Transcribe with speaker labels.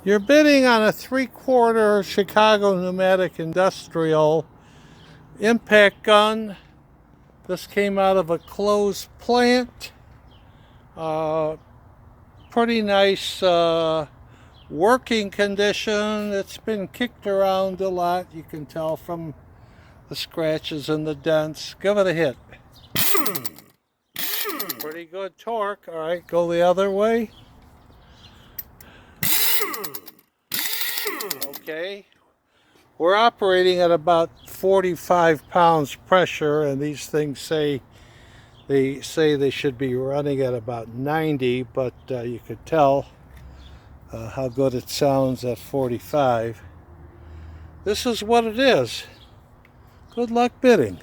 Speaker 1: You're bidding on a 3/4 Chicago Pneumatic Industrial impact gun. This came out of a closed plant. Pretty nice working condition. It's been kicked around a lot. You can tell from the scratches and the dents. Give it a hit. Pretty good torque. All right, go the other way. Okay. We're operating at about 45 pounds pressure, and these things say they should be running at about 90, but you could tell how good it sounds at 45. This is what it is. Good luck bidding.